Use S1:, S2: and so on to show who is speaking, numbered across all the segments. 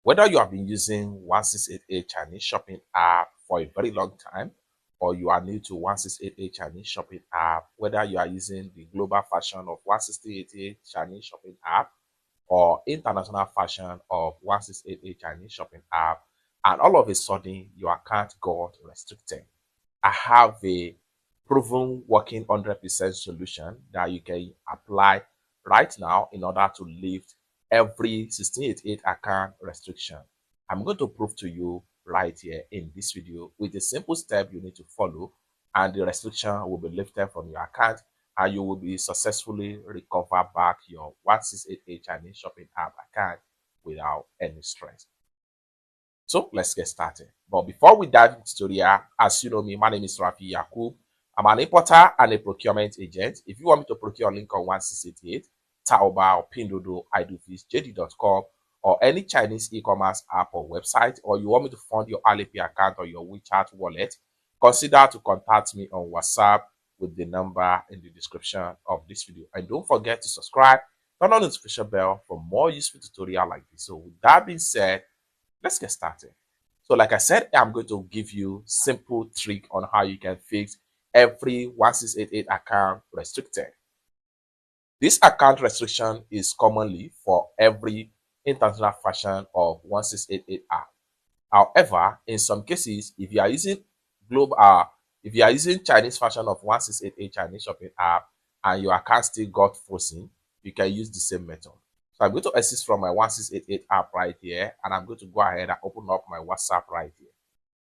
S1: Whether you have been using 1688 Chinese shopping app for a very long time, or you are new to 1688 Chinese shopping app, whether you are using the global version of 1688 Chinese shopping app or international version of 1688 Chinese shopping app, and all of a sudden your account got restricted, I have a proven working 100% solution that you can apply right now in order to lift every 1688 account restriction. I'm going to prove to you right here in this video with a simple step you need to follow, and the restriction will be lifted from your account and you will be successfully recover back your 1688 Chinese shopping app account without any stress. So let's get started. But before we dive into tutorial, as you know me, my name is Rafi Yakub. I'm an importer and a procurement agent. If you want me to procure link on 1688, Taobao, or Pinduoduo, iDoFish, JD.com, or any Chinese e-commerce app or website, or you want me to fund your Alipay account or your WeChat wallet, consider to contact me on WhatsApp with the number in the description of this video. And don't forget to subscribe, turn on the notification bell for more useful tutorial like this. So with that being said, let's get started. So like I said, I'm going to give you simple trick on how you can fix every 1688 account restricted. This account restriction is commonly for every international version of 1688 app. However, in some cases, if you are using Chinese version of 1688 Chinese shopping app and your account still got frozen, you can use the same method. So I'm going to exit from my 1688 app right here, and I'm going to go ahead and open up my WhatsApp right here.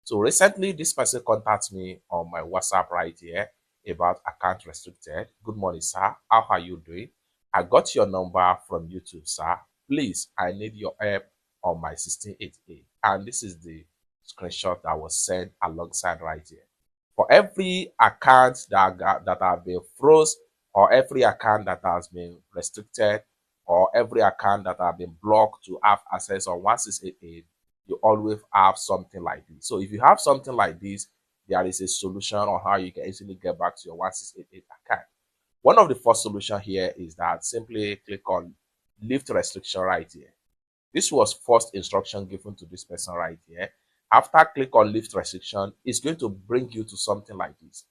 S1: So recently, this person contacted me on my WhatsApp right here about account restricted. Good morning, sir. How are you doing? I got your number from YouTube, sir. Please, I need your help on my 1688. And this is the screenshot that was sent alongside right here. For every account that have been froze, or every account that has been restricted, or every account that have been blocked to have access on 1688, you always have something like this. So if you have something like this, there is a solution on how you can easily get back to your 1688 account. One of the first solution here is that simply click on lift restriction right here. This was first instruction given to this person right here. After click on lift restriction, it's going to bring you to something like this.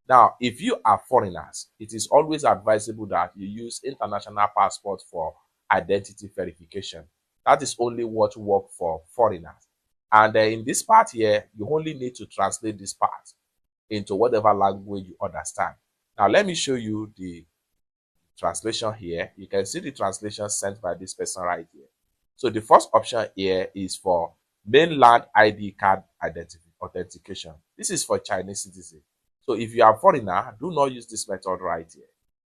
S1: Now, if you are foreigners, it is always advisable that you use international passport for identity verification. That is only what works for foreigners. And in this part here, you only need to translate this part into whatever language you understand. Now, let me show you the translation here. You can see the translation sent by this person right here. So the first option here is for mainland ID card authentication. This is for Chinese citizens. So if you are a foreigner, do not use this method right here.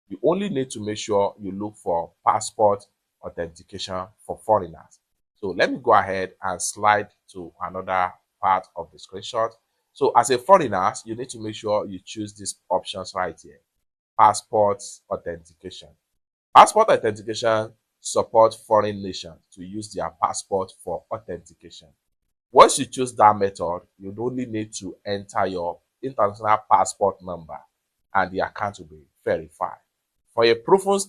S1: You only need to make sure you look for passport authentication for foreigners. So let me go ahead and slide to another part of the screenshot. So as a foreigner, you need to make sure you choose these options right here. Passport authentication. Passport authentication supports foreign nations to use their passport for authentication. Once you choose that method, you only need to enter your international passport number and the account will be verified. For a proven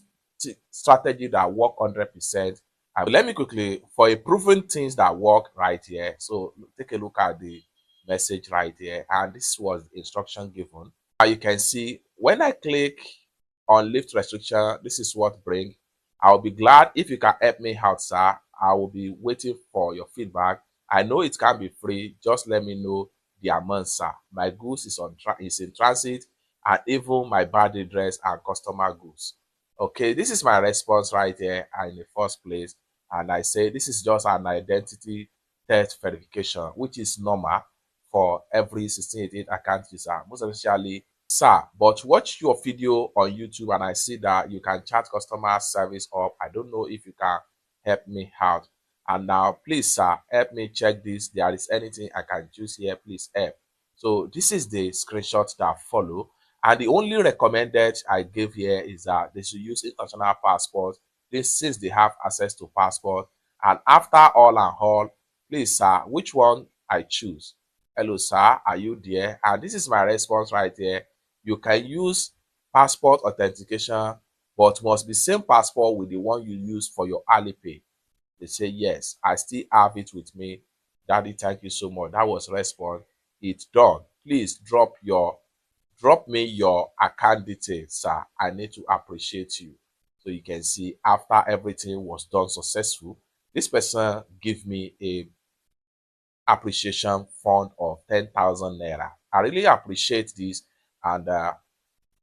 S1: strategy that work 100%, let me quickly, for a proven things that work right here, so take a look at the message right here, and this was the instruction given. You can see when I click on lift restriction, this is what bring. I'll be glad if you can help me out, sir. I will be waiting for your feedback. I know it can be free. Just let me know the amount, sir. My goods is in transit, and even my bad address and customer goods. Okay, this is my response right here in the first place. And I say this is just an identity theft verification, which is normal for every 1688 account user, most especially, sir, but watch your video on YouTube and I see that you can chat customer service up. I don't know if you can help me out. And now, please, sir, help me check this. There is anything I can choose here, please help. So this is the screenshot that follow. And the only recommended I give here is that they should use international passport. This since they have access to passport. And after all and all, please, sir, which one I choose? Hello, sir, are you there? And this is my response right here. You can use passport authentication, but must be same passport with the one you use for your Alipay. They say, yes, I still have it with me. Daddy, thank you so much. That was response. It's done. Please drop me your account details, sir. I need to appreciate you. So you can see after everything was done successful, this person give me a appreciation fund of 10,000 naira. I really appreciate this, and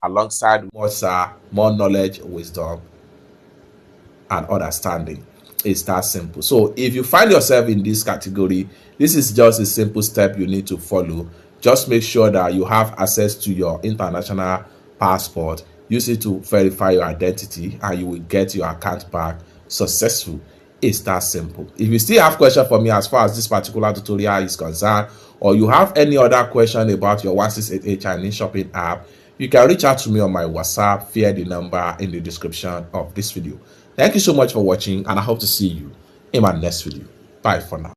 S1: alongside more, sir, more knowledge, wisdom, and understanding. It's that simple. So if you find yourself in this category, this is just a simple step you need to follow. Just make sure that you have access to your international passport. Use it to verify your identity, and you will get your account back successful. It's that simple. If you still have question for me as far as this particular tutorial is concerned, or you have any other question about your 1688 Chinese shopping app, you can reach out to me on my WhatsApp via the number in the description of this video. Thank you so much for watching, and I hope to see you in my next video. Bye for now.